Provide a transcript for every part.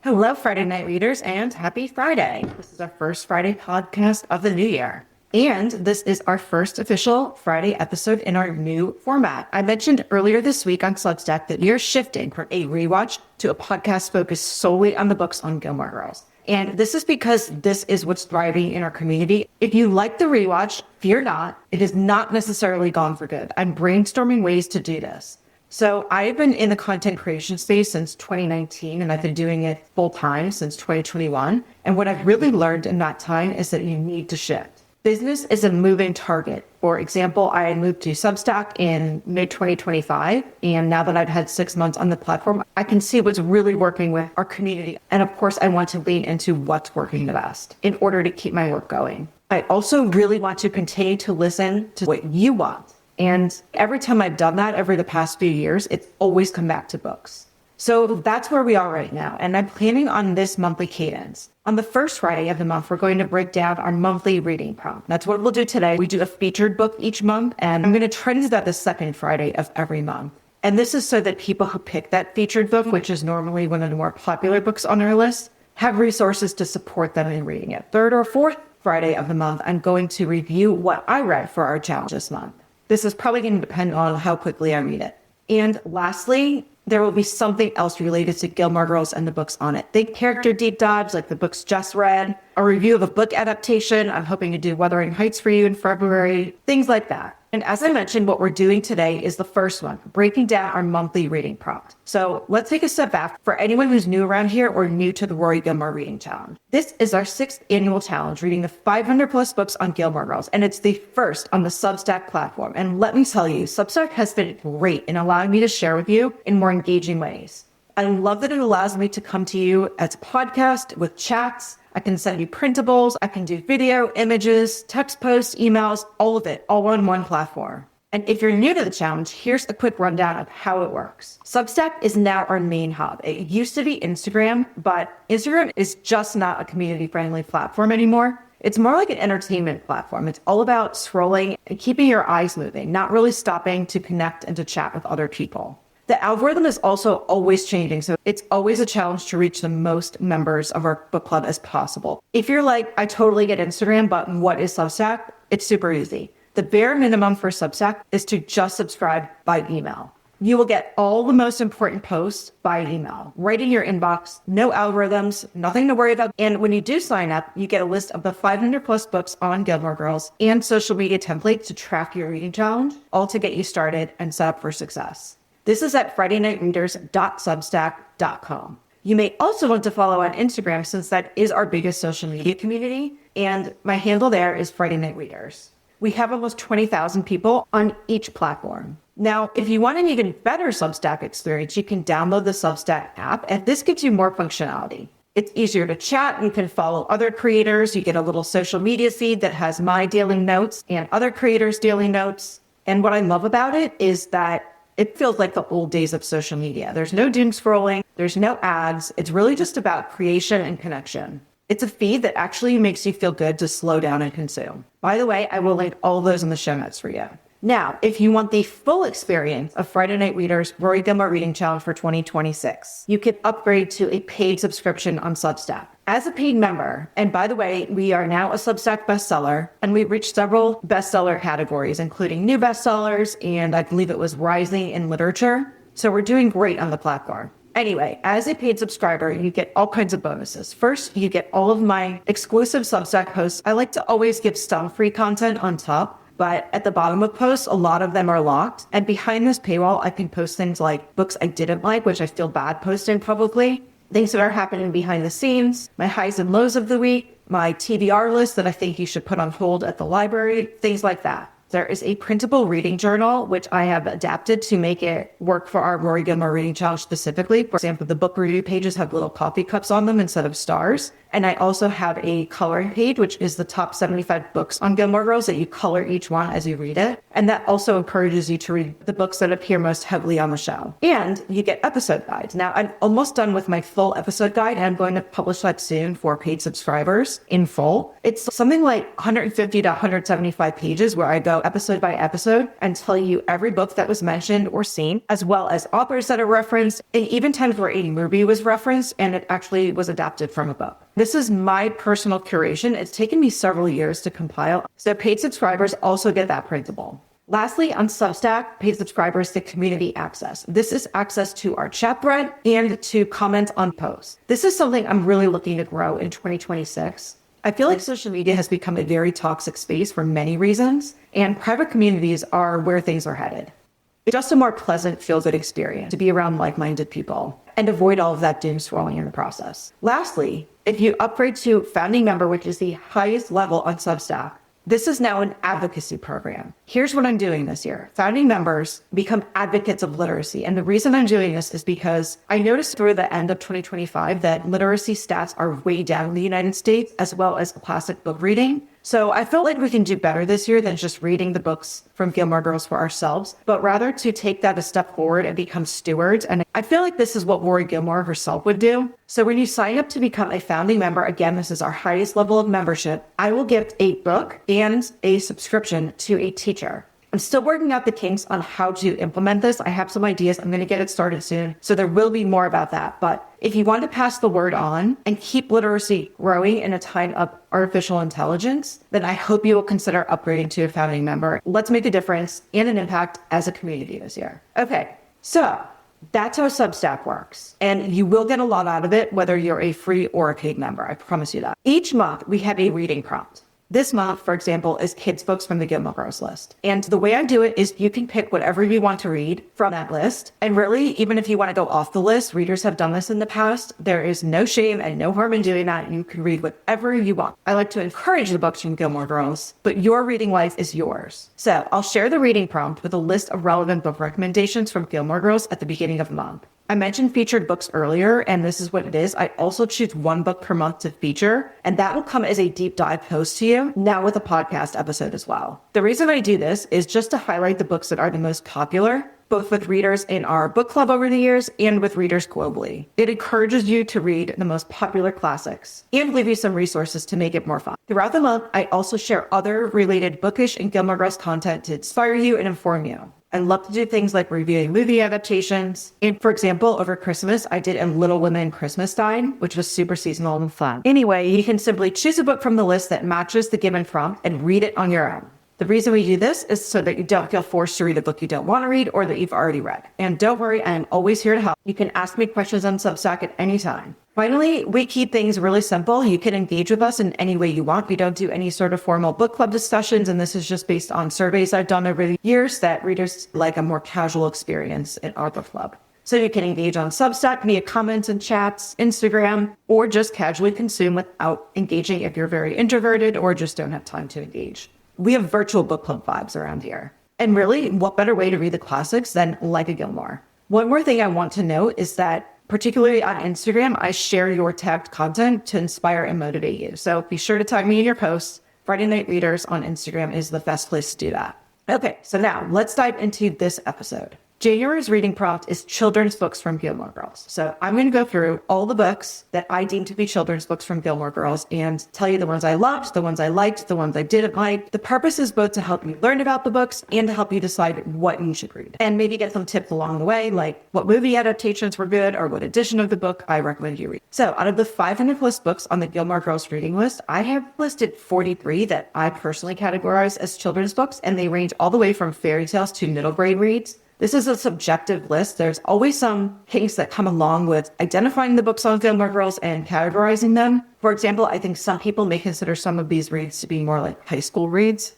Hello, Friday night readers, and happy Friday. This is our first Friday podcast of the new year. And this is our first official Friday episode in our new format. I mentioned earlier this week on Substack that we are shifting from a rewatch to a podcast focused solely on the books on Gilmore Girls. And this is because this is what's thriving in our community. If you like the rewatch, fear not, it is not necessarily gone for good. I'm brainstorming ways to do this. So I've been in the content creation space since 2019, and I've been doing it full time since 2021. And what I've really learned in that time is that you need to shift. Business is a moving target. For example, I moved to Substack in mid-2025, and now that I've had 6 months on the platform, I can see what's really working with our community. And of course, I want to lean into what's working the best in order to keep my work going. I also really want to continue to listen to what you want. And every time I've done that over the past few years, it's always come back to books. So that's where we are right now. And I'm planning on this monthly cadence. On the first Friday of the month, we're going to break down our monthly reading prompt. That's what we'll do today. We do a featured book each month, and I'm going to try to do that the second Friday of every month. And this is so that people who pick that featured book, which is normally one of the more popular books on our list, have resources to support them in reading it. Third or fourth Friday of the month, I'm going to review what I read for our challenge this month. This is probably going to depend on how quickly I read it. And lastly, there will be something else related to Gilmore Girls and the books on it. Think character deep dives like the books just read, a review of a book adaptation. I'm hoping to do Wuthering Heights for you in February, things like that. And as I mentioned, what we're doing today is the first one, breaking down our monthly reading prompt. So let's take a step back for anyone who's new around here or new to the Rory Gilmore Reading Challenge. This is our 6th annual challenge, reading the 500 plus books on Gilmore Girls, and it's the first on the Substack platform. And let me tell you, Substack has been great in allowing me to share with you in more engaging ways. I love that it allows me to come to you as a podcast with chats. I can send you printables, I can do video, images, text posts, emails, all of it, all on one platform. And if you're new to the challenge, here's a quick rundown of how it works. Substack is now our main hub. It used to be Instagram, but Instagram is just not a community-friendly platform anymore. It's more like an entertainment platform. It's all about scrolling and keeping your eyes moving, not really stopping to connect and to chat with other people. The algorithm is also always changing, so it's always a challenge to reach the most members of our book club as possible. If you're like, I totally get Instagram, but what is Substack? It's super easy. The bare minimum for Substack is to just subscribe by email. You will get all the most important posts by email, right in your inbox, no algorithms, nothing to worry about. And when you do sign up, you get a list of the 500 plus books on Gilmore Girls and social media templates to track your reading challenge, all to get you started and set up for success. This is at FridayNightReaders.substack.com. You may also want to follow on Instagram since that is our biggest social media community. And my handle there is Friday Night Readers. We have almost 20,000 people on each platform. Now, if you want an even better Substack experience, you can download the Substack app, and this gives you more functionality. It's easier to chat. You can follow other creators. You get a little social media feed that has my daily notes and other creators' daily notes. And what I love about it is that it feels like the old days of social media. There's no doom scrolling. There's no ads. It's really just about creation and connection. It's a feed that actually makes you feel good to slow down and consume. By the way, I will link all of those in the show notes for you. Now, if you want the full experience of Friday Night Readers' Rory Gilmore Reading Challenge for 2026, you can upgrade to a paid subscription on Substack. As a paid member, and by the way, we are now a Substack bestseller, and we've reached several bestseller categories, including new bestsellers, and I believe it was rising in literature. So we're doing great on the platform. Anyway, as a paid subscriber, you get all kinds of bonuses. First, you get all of my exclusive Substack posts. I like to always give some free content on top, but at the bottom of posts, a lot of them are locked. And behind this paywall, I can post things like books I didn't like, which I feel bad posting publicly, things that are happening behind the scenes, my highs and lows of the week, my TBR list that I think you should put on hold at the library, things like that. There is a printable reading journal, which I have adapted to make it work for our Rory Gilmore Reading Challenge specifically. For example, the book review pages have little coffee cups on them instead of stars. And I also have a coloring page, which is the top 75 books on Gilmore Girls that you color each one as you read it. And that also encourages you to read the books that appear most heavily on the show. And you get episode guides. Now, I'm almost done with my full episode guide, and I'm going to publish that soon for paid subscribers in full. It's something like 150 to 175 pages where I go episode by episode and tell you every book that was mentioned or seen, as well as authors that are referenced, and even times where a movie was referenced and it actually was adapted from a book. This is my personal curation. It's taken me several years to compile, so paid subscribers also get that printable. Lastly, on Substack, paid subscribers get community access. This is access to our chat thread and to comment on posts. This is something I'm really looking to grow in 2026. I feel like social media has become a very toxic space for many reasons, and private communities are where things are headed. It's just a more pleasant, feel-good experience to be around like-minded people and avoid all of that doom scrolling in the process. Lastly, if you upgrade to founding member, which is the highest level on Substack, this is now an advocacy program. Here's what I'm doing this year. Founding members become advocates of literacy. And the reason I'm doing this is because I noticed through the end of 2025 that literacy stats are way down in the United States, as well as classic book reading. So I felt like we can do better this year than just reading the books from Gilmore Girls for ourselves, but rather to take that a step forward and become stewards. And I feel like this is what Rory Gilmore herself would do. So when you sign up to become a founding member, again, this is our highest level of membership, I will gift a book and a subscription to a teacher. I'm still working out the kinks on how to implement this. I have some ideas. I'm going to get it started soon. So there will be more about that. But if you want to pass the word on and keep literacy growing in a time of artificial intelligence, then I hope you will consider upgrading to a founding member. Let's make a difference and an impact as a community this year. Okay, so that's how Substack works. And you will get a lot out of it, whether you're a free or a paid member. I promise you that. Each month, we have a reading prompt. This month, for example, is kids' books from the Gilmore Girls list. And the way I do it is you can pick whatever you want to read from that list. And really, even if you want to go off the list, readers have done this in the past. There is no shame and no harm in doing that. You can read whatever you want. I like to encourage the books from Gilmore Girls, but your reading life is yours. So I'll share the reading prompt with a list of relevant book recommendations from Gilmore Girls at the beginning of the month. I mentioned featured books earlier, and this is what it is. I also choose one book per month to feature, and that will come as a deep dive post to you, now with a podcast episode as well. The reason I do this is just to highlight the books that are the most popular, both with readers in our book club over the years and with readers globally. It encourages you to read the most popular classics and leave you some resources to make it more fun. Throughout the month, I also share other related bookish and Gilmore Girls content to inspire you and inform you. I love to do things like reviewing movie adaptations. And for example, over Christmas, I did a Little Women Christmas Dine, which was super seasonal and fun. Anyway, you can simply choose a book from the list that matches the given prompt and read it on your own. The reason we do this is so that you don't feel forced to read a book you don't want to read or that you've already read. And don't worry, I am always here to help. You can ask me questions on Substack at any time. Finally, we keep things really simple. You can engage with us in any way you want. We don't do any sort of formal book club discussions, and this is just based on surveys I've done over the years that readers like a more casual experience in our book club. So you can engage on Substack via comments and chats, Instagram, or just casually consume without engaging if you're very introverted or just don't have time to engage. We have virtual book club vibes around here. And really, what better way to read the classics than like a Gilmore? One more thing I want to note is that particularly on Instagram, I share your tagged content to inspire and motivate you. So be sure to tag me in your posts. Friday Night Readers on Instagram is the best place to do that. Okay, so now let's dive into this episode. January's reading prompt is children's books from Gilmore Girls. So I'm going to go through all the books that I deem to be children's books from Gilmore Girls and tell you the ones I loved, the ones I liked, the ones I didn't like. The purpose is both to help you learn about the books and to help you decide what you should read. And maybe get some tips along the way, like what movie adaptations were good or what edition of the book I recommend you read. So out of the 500 plus books on the Gilmore Girls reading list, I have listed 43 that I personally categorize as children's books, and they range all the way from fairy tales to middle grade reads. This is a subjective list. There's always some kinks that come along with identifying the books on Gilmore Girls and categorizing them. For example, I think some people may consider some of these reads to be more like high school reads.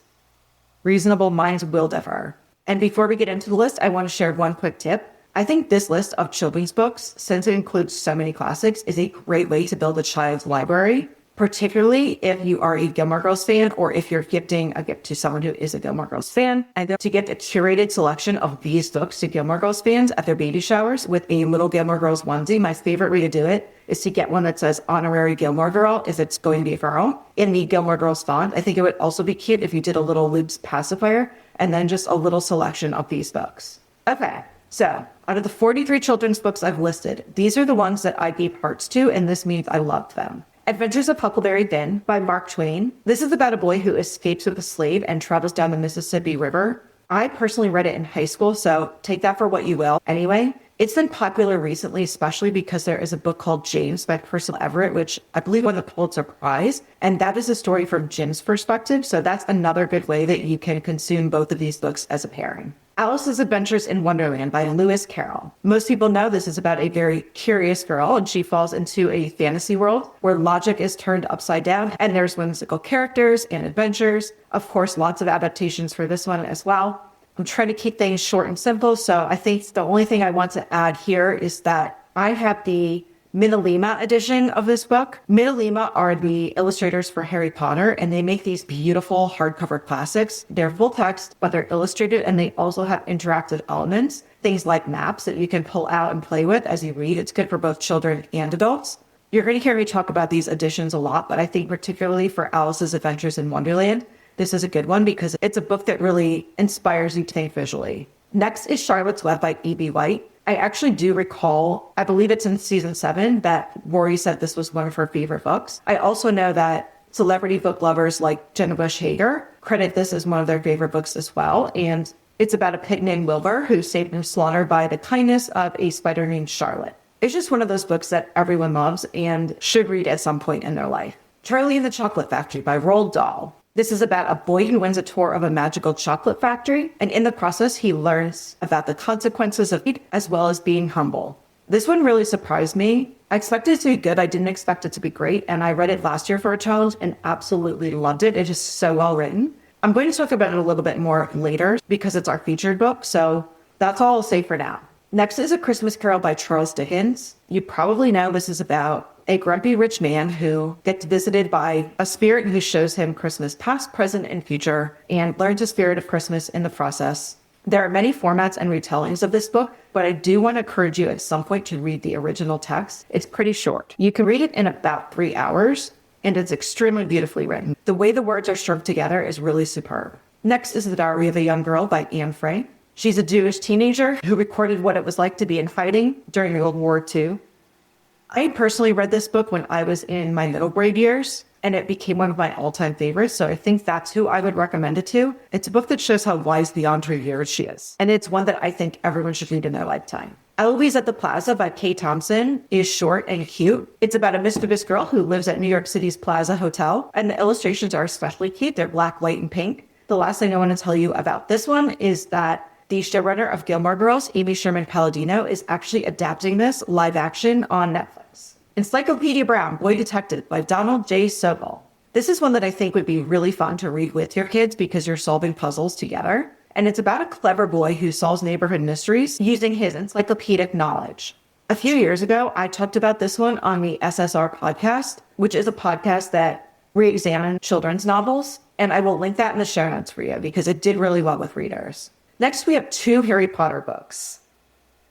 Reasonable minds will differ. And before we get into the list, I want to share one quick tip. I think this list of children's books, since it includes so many classics, is a great way to build a child's library. particularly if you are a Gilmore Girls fan or if you're gifting a gift to someone who is a Gilmore Girls fan. And to get a curated selection of these books to Gilmore Girls fans at their baby showers with a little Gilmore Girls onesie, my favorite way to do it is to get one that says honorary Gilmore Girl if it's going to be a girl in the Gilmore Girls font. I think it would also be cute if you did a little Lubes pacifier and then just a little selection of these books. Okay, so out of the 43 children's books I've listed, these are the ones that I gave hearts to, and this means I loved them. Adventures of Huckleberry Finn by Mark Twain. This is about a boy who escapes with a slave and travels down the Mississippi River. I personally read it in high school, so take that for what you will. Anyway, it's been popular recently, especially because there is a book called James by Percival Everett, which I believe won the Pulitzer Prize. And that is a story from Jim's perspective. So that's another good way that you can consume both of these books as a pairing. Alice's Adventures in Wonderland by Lewis Carroll. Most people know this is about a very curious girl, and she falls into a fantasy world where logic is turned upside down, and there's whimsical characters and adventures. Of course, lots of adaptations for this one as well. I'm trying to keep things short and simple, so I think the only thing I want to add here is that I have the Minalima edition of this book. Minalima are the illustrators for Harry Potter, and they make these beautiful hardcover classics. They're full text, but they're illustrated, and they also have interactive elements, things like maps that you can pull out and play with as you read. It's good for both children and adults. You're going to hear me talk about these editions a lot, but I think particularly for Alice's Adventures in Wonderland, this is a good one because it's a book that really inspires you to think visually. Next is Charlotte's Web by E.B. White. I actually do recall, I believe it's in season 7, that Rory said this was one of her favorite books. I also know that celebrity book lovers like Jenna Bush Hager credit this as one of their favorite books as well. And it's about a pig named Wilbur who's saved from slaughter by the kindness of a spider named Charlotte. It's just one of those books that everyone loves and should read at some point in their life. Charlie and the Chocolate Factory by Roald Dahl. This is about a boy who wins a tour of a magical chocolate factory, and in the process, he learns about the consequences of it as well as being humble. This one really surprised me. I expected it to be good. I didn't expect it to be great, and I read it last year for a child and absolutely loved it. It's just so well written. I'm going to talk about it a little bit more later because it's our featured book, so that's all I'll say for now. Next is A Christmas Carol by Charles Dickens. You probably know this is about a grumpy rich man who gets visited by a spirit who shows him Christmas past, present, and future, and learns the spirit of Christmas in the process. There are many formats and retellings of this book, but I do want to encourage you at some point to read the original text. It's pretty short. You can read it in about 3 hours, and it's extremely beautifully written. The way the words are strung together is really superb. Next is The Diary of a Young Girl by Anne Frank. She's a Jewish teenager who recorded what it was like to be in fighting during World War II. I personally read this book when I was in my middle grade years, and it became one of my all-time favorites, so I think that's who I would recommend it to. It's a book that shows how wise beyond her years she is, and it's one that I think everyone should read in their lifetime. Eloise at the Plaza by Kay Thompson is short and cute. It's about a mischievous girl who lives at New York City's Plaza Hotel, and the illustrations are especially cute. They're black, white, and pink. The last thing I want to tell you about this one is that the showrunner of Gilmore Girls, Amy Sherman Palladino, is actually adapting this live action on Netflix. Encyclopedia Brown, Boy Detective by Donald J. Sobel. This is one that I think would be really fun to read with your kids because you're solving puzzles together. And it's about a clever boy who solves neighborhood mysteries using his encyclopedic knowledge. A few years ago, I talked about this one on the SSR podcast, which is a podcast that re-examines children's novels. And I will link that in the show notes for you because it did really well with readers. Next, we have 2 Harry Potter books.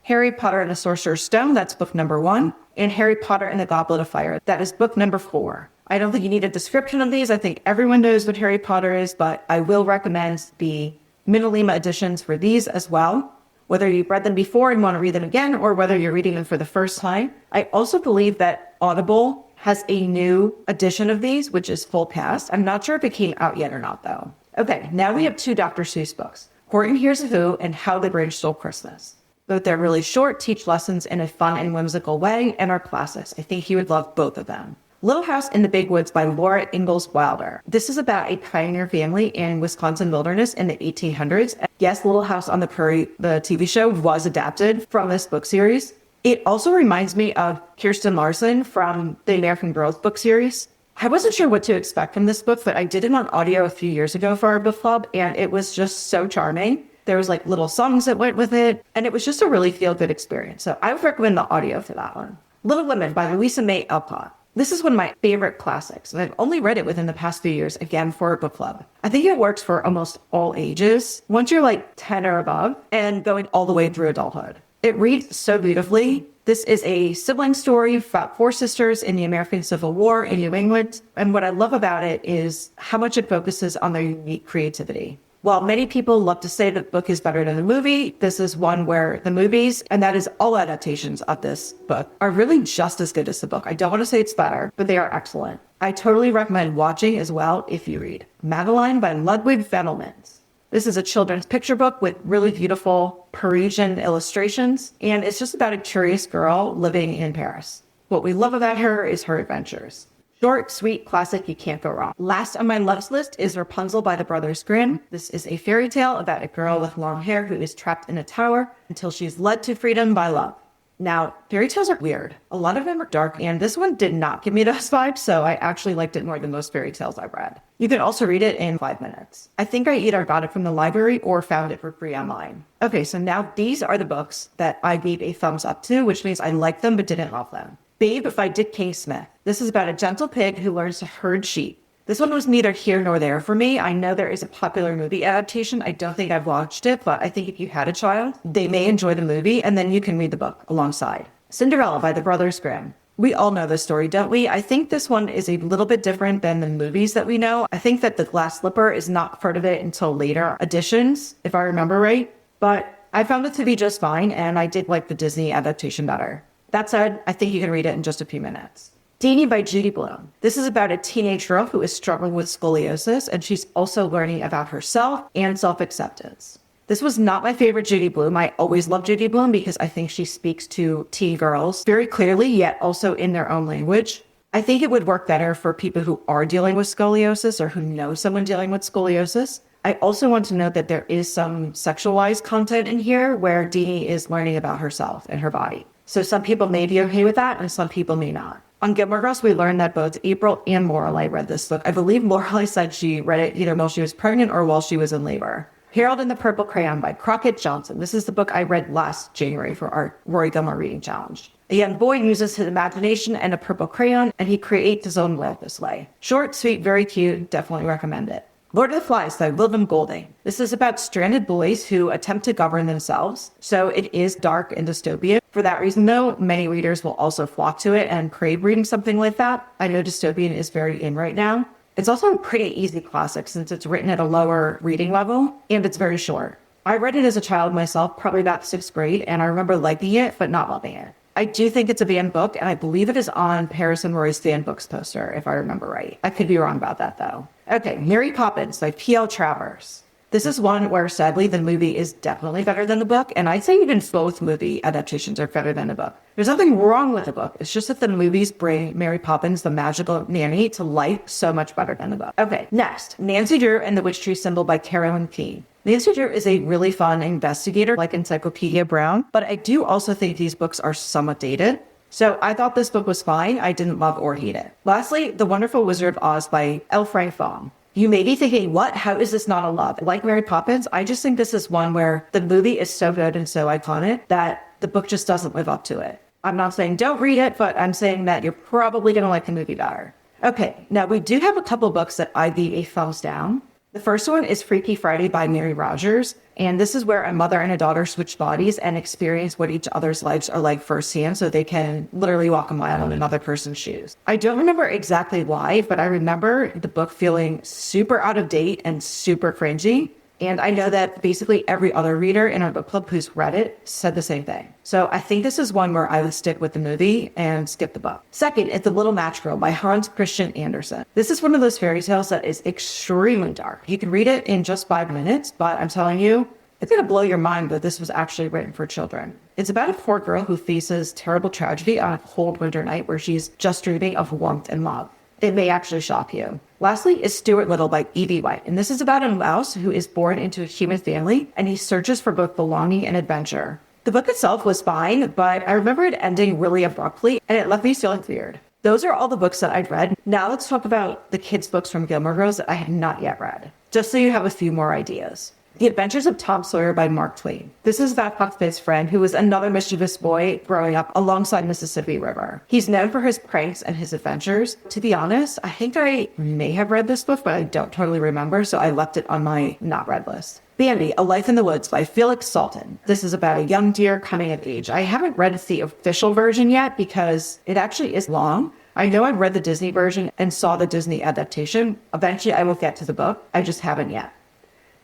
Harry Potter and the Sorcerer's Stone, that's book number 1, and Harry Potter and the Goblet of Fire, that is book number 4. I don't think you need a description of these. I think everyone knows what Harry Potter is, but I will recommend the Minalima editions for these as well. Whether you've read them before and want to read them again, or whether you're reading them for the first time. I also believe that Audible has a new edition of these, which is full cast. I'm not sure if it came out yet or not, though. Okay, now we have 2 Dr. Seuss books. Horton Hears a Who and How the Grinch Stole Christmas. Both they're really short, teach lessons in a fun and whimsical way, and are classics. I think you would love both of them. Little House in the Big Woods by Laura Ingalls Wilder. This is about a pioneer family in Wisconsin wilderness in the 1800s. Yes, Little House on the Prairie, the TV show, was adapted from this book series. It also reminds me of Kirsten Larson from the American Girls book series. I wasn't sure what to expect from this book, but I did it on audio a few years ago for our book club, and it was just so charming. There was like little songs that went with it, and it was just a really feel-good experience. So I would recommend the audio for that one. Little Women by Louisa May Alcott. This is one of my favorite classics, and I've only read it within the past few years, again, for a book club. I think it works for almost all ages, once you're like 10 or above, and going all the way through adulthood. It reads so beautifully. This is a sibling story about 4 sisters in the American Civil War in New England, and what I love about it is how much it focuses on their unique creativity. While many people love to say that the book is better than the movie, this is one where the movies, and that is all adaptations of this book, are really just as good as the book. I don't want to say it's better, but they are excellent. I totally recommend watching as well if you read Madeline by Ludwig Vendelmans. This is a children's picture book with really beautiful Parisian illustrations, and it's just about a curious girl living in Paris. What we love about her is her adventures. Short, sweet, classic, you can't go wrong. Last on my loves list is Rapunzel by the Brothers Grimm. This is a fairy tale about a girl with long hair who is trapped in a tower until she's led to freedom by love. Now, fairy tales are weird. A lot of them are dark, and this one did not give me those vibes, so I actually liked it more than most fairy tales I've read. You can also read it in 5 minutes. I think I either got it from the library or found it for free online. Okay, so now these are the books that I gave a thumbs up to, which means I liked them but didn't love them. Babe by Dick K. Smith. This is about a gentle pig who learns to herd sheep. This one was neither here nor there for me. I know there is a popular movie adaptation. I don't think I've watched it, but I think if you had a child, they may enjoy the movie, and then you can read the book alongside. Cinderella by the Brothers Grimm. We all know this story, don't we? I think this one is a little bit different than the movies that we know. I think that the glass slipper is not part of it until later editions, if I remember right. But I found it to be just fine, and I did like the Disney adaptation better. That said, I think you can read it in just a few minutes. Deanie by Judy Blume. This is about a teenage girl who is struggling with scoliosis, and she's also learning about herself and self-acceptance. This was not my favorite Judy Blume. I always love Judy Blume because I think she speaks to teen girls very clearly, yet also in their own language. I think it would work better for people who are dealing with scoliosis or who know someone dealing with scoliosis. I also want to note that there is some sexualized content in here where Deanie is learning about herself and her body. So some people may be okay with that and some people may not. On Gilmore Girls, we learned that both April and Lorelai read this book. I believe Lorelai said she read it either while she was pregnant or while she was in labor. Harold and the Purple Crayon by Crockett Johnson. This is the book I read last January for our Rory Gilmore Reading Challenge. A young boy uses his imagination and a purple crayon, and he creates his own world this way. Short, sweet, very cute. Definitely recommend it. Lord of the Flies by William Golding. This is about stranded boys who attempt to govern themselves. So it is dark and dystopian. For that reason, though, many readers will also flock to it and crave reading something like that. I know dystopian is very in right now. It's also a pretty easy classic since it's written at a lower reading level and it's very short. I read it as a child myself, probably about 6th grade, and I remember liking it, but not loving it. I do think it's a banned book, and I believe it is on Paris and Rory's banned books poster, if I remember right. I could be wrong about that, though. Okay, Mary Poppins by P.L. Travers. This is one where, sadly, the movie is definitely better than the book, and I'd say even both movie adaptations are better than the book. There's nothing wrong with the book. It's just that the movies bring Mary Poppins, the magical nanny, to life so much better than the book. Okay, next, Nancy Drew and the Witch Tree Symbol by Carolyn Keene. Nancy Drew is a really fun investigator like Encyclopedia Brown, but I do also think these books are somewhat dated. So I thought this book was fine. I didn't love or hate it. Lastly, The Wonderful Wizard of Oz by L. Frank Baum. You may be thinking, what? How is this not a love? Like Mary Poppins, I just think this is one where the movie is so good and so iconic that the book just doesn't live up to it. I'm not saying don't read it, but I'm saying that you're probably going to like the movie better. Okay, now we do have a couple books that I gave a thumbs down. The first one is Freaky Friday by Mary Rogers, and this is where a mother and a daughter switch bodies and experience what each other's lives are like firsthand so they can literally walk a mile in another person's shoes. I don't remember exactly why, but I remember the book feeling super out of date and super cringy. And I know that basically every other reader in our book club who's read it said the same thing. So I think this is one where I would stick with the movie and skip the book. Second is The Little Match Girl by Hans Christian Andersen. This is one of those fairy tales that is extremely dark. You can read it in just 5 minutes, but I'm telling you, it's going to blow your mind that this was actually written for children. It's about a poor girl who faces terrible tragedy on a cold winter night where she's just dreaming of warmth and love. It may actually shock you. Lastly is Stuart Little by E.B. White, and this is about a mouse who is born into a human family, and he searches for both belonging and adventure. The book itself was fine, but I remember it ending really abruptly, and it left me feeling weird. Those are all the books that I'd read. Now let's talk about the kids' books from Gilmore Girls that I have not yet read, just so you have a few more ideas. The Adventures of Tom Sawyer by Mark Twain. This is about Huck Finn's friend who was another mischievous boy growing up alongside Mississippi River. He's known for his pranks and his adventures. To be honest, I think I may have read this book, but I don't totally remember, so I left it on my not read list. Bambi, A Life in the Woods by Felix Salten. This is about a young deer coming of age. I haven't read the official version yet because it actually is long. I know I've read the Disney version and saw the Disney adaptation. Eventually I will get to the book. I just haven't yet.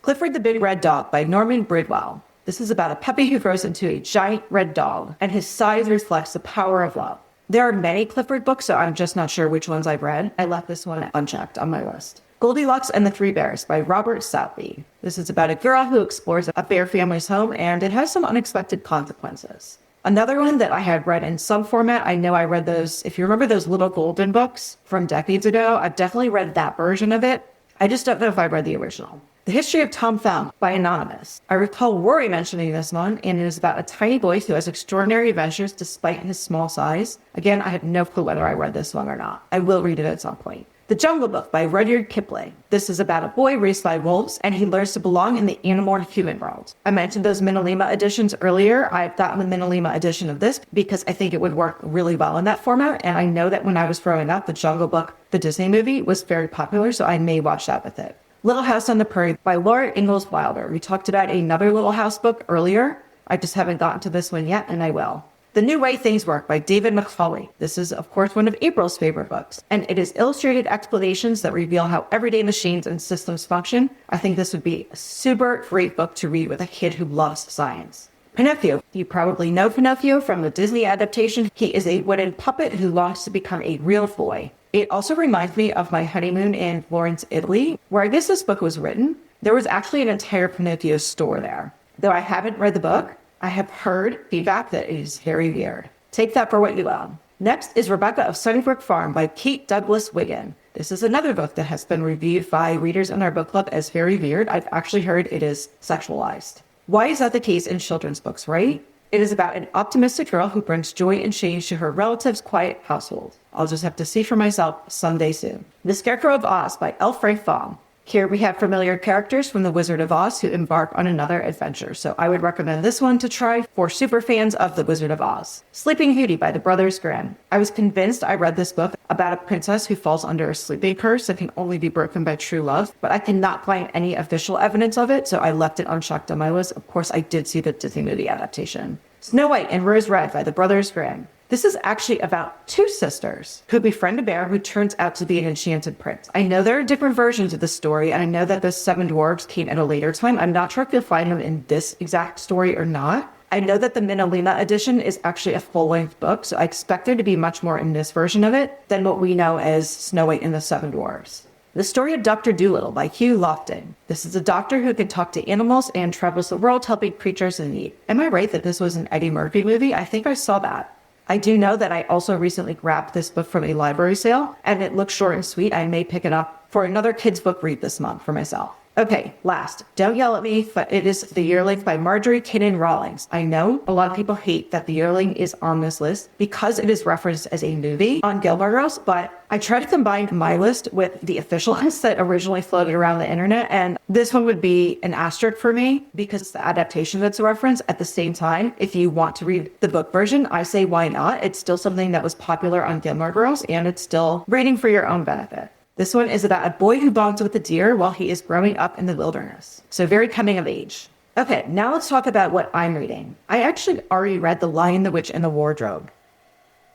Clifford the Big Red Dog by Norman Bridwell. This is about a puppy who grows into a giant red dog, and his size reflects the power of love. There are many Clifford books, so I'm just not sure which ones I've read. I left this one unchecked on my list. Goldilocks and the Three Bears by Robert Southey. This is about a girl who explores a bear family's home, and it has some unexpected consequences. Another one that I had read in some format, I know I read those, if you remember those little golden books from decades ago, I've definitely read that version of it. I just don't know if I read the original. The History of Tom Thumb by Anonymous. I recall Rory mentioning this one, and it is about a tiny boy who has extraordinary adventures despite his small size. Again, I have no clue whether I read this one or not. I will read it at some point. The Jungle Book by Rudyard Kipling. This is about a boy raised by wolves, and he learns to belong in the animal and human world. I mentioned those Minalima editions earlier. I've gotten the Minalima edition of this because I think it would work really well in that format, and I know that when I was growing up, the Jungle Book, the Disney movie, was very popular, so I may watch that with it. Little House on the Prairie by Laura Ingalls Wilder. We talked about another Little House book earlier. I just haven't gotten to this one yet, and I will. The New Way Things Work by David McCauley. This is, of course, one of April's favorite books, and it is illustrated explanations that reveal how everyday machines and systems function. I think this would be a super great book to read with a kid who loves science. Pinocchio. You probably know Pinocchio from the Disney adaptation. He is a wooden puppet who longs to become a real boy. It also reminds me of my honeymoon in Florence, Italy, where I guess this book was written. There was actually an entire Pinocchio store there. Though I haven't read the book, I have heard feedback that it is very weird. Take that for what you will. Next is Rebecca of Sunnybrook Farm by Kate Douglas Wiggin. This is another book that has been reviewed by readers in our book club as very weird. I've actually heard it is sexualized. Why is that the case in children's books, right? It is about an optimistic girl who brings joy and change to her relative's quiet household. I'll just have to see for myself someday soon. The Scarecrow of Oz by L. Frank Baum. Here we have familiar characters from The Wizard of Oz who embark on another adventure, so I would recommend this one to try for super fans of The Wizard of Oz. Sleeping Beauty by the Brothers Grimm. I was convinced I read this book about a princess who falls under a sleeping curse that can only be broken by true love, but I cannot find any official evidence of it, so I left it unchecked on my list. Of course, I did see the Disney movie adaptation. Snow White and Rose Red by the Brothers Grimm. This is actually about two sisters who befriend a bear who turns out to be an enchanted prince. I know there are different versions of the story, and I know that the Seven Dwarfs came at a later time. I'm not sure if you'll find them in this exact story or not. I know that the Minalima edition is actually a full-length book, so I expect there to be much more in this version of it than what we know as Snow White and the Seven Dwarfs. The Story of Dr. Dolittle by Hugh Lofting. This is a doctor who can talk to animals and travels the world helping creatures in need. Am I right that this was an Eddie Murphy movie? I think I saw that. I do know that I also recently grabbed this book from a library sale, and it looks short and sweet. I may pick it up for another kids' book read this month for myself. Okay, last, don't yell at me, but it is The Yearling by Marjorie Kinnan Rawlings. I know a lot of people hate that The Yearling is on this list because it is referenced as a movie on Gilmore Girls, but I try to combine my list with the official list that originally floated around the internet, and this one would be an asterisk for me because it's the adaptation that's referenced. At the same time, if you want to read the book version, I say why not? It's still something that was popular on Gilmore Girls, and it's still reading for your own benefit. This one is about a boy who bonds with a deer while he is growing up in the wilderness. So very coming of age. Okay, now let's talk about what I'm reading. I actually already read The Lion, the Witch, and the Wardrobe.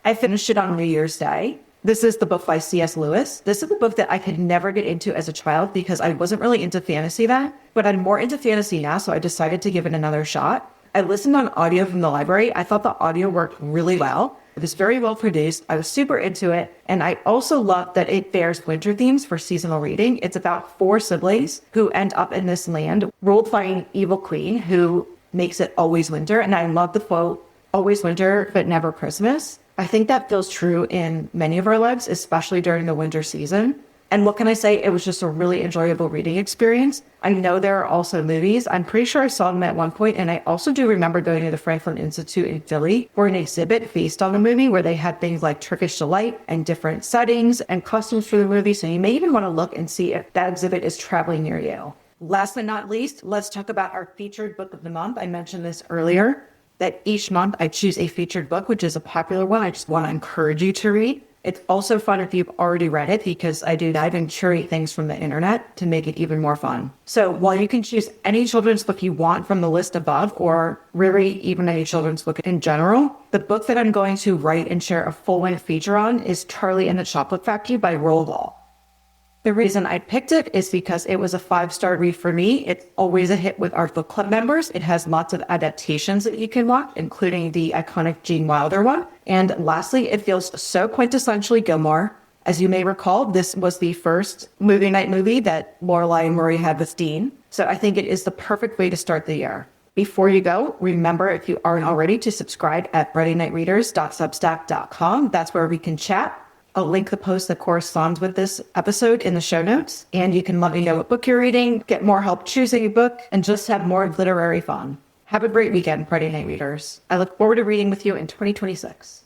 I finished it on New Year's Day. This is the book by C.S. Lewis. This is a book that I could never get into as a child because I wasn't really into fantasy then, but I'm more into fantasy now, so I decided to give it another shot. I listened on audio from the library. I thought the audio worked really well. It was very well produced. I was super into it. And I also love that it bears winter themes for seasonal reading. It's about 4 siblings who end up in this land ruled by an evil queen who makes it always winter. And I love the quote, always winter, but never Christmas. I think that feels true in many of our lives, especially during the winter season. And what can I say? It was just a really enjoyable reading experience. I know there are also movies. I'm pretty sure I saw them at one point, and I also do remember going to the Franklin Institute in Philly for an exhibit based on the movie where they had things like Turkish Delight and different settings and costumes for the movie. So you may even want to look and see if that exhibit is traveling near you. Last but not least, let's talk about our featured book of the month. I mentioned this earlier, that each month I choose a featured book, which is a popular one. I just want to encourage you to read. It's also fun if you've already read it because I do dive and curate things from the internet to make it even more fun. So while you can choose any children's book you want from the list above, or really even any children's book in general, the book that I'm going to write and share a full-length feature on is Charlie and the Chocolate Factory by Roald Dahl. The reason I picked it is because it was a 5-star read for me. It's always a hit with our book club members. It has lots of adaptations that you can watch, including the iconic Gene Wilder one. And lastly, it feels so quintessentially Gilmore. As you may recall, this was the first movie night movie that Lorelai and Rory had with Dean. So I think it is the perfect way to start the year. Before you go, remember, if you aren't already, to subscribe at FridayNightReaders.substack.com. That's where we can chat. I'll link the post that corresponds with this episode in the show notes, and you can let me know what book you're reading, get more help choosing a book, and just have more literary fun. Have a great weekend, Friday Night Readers. I look forward to reading with you in 2026.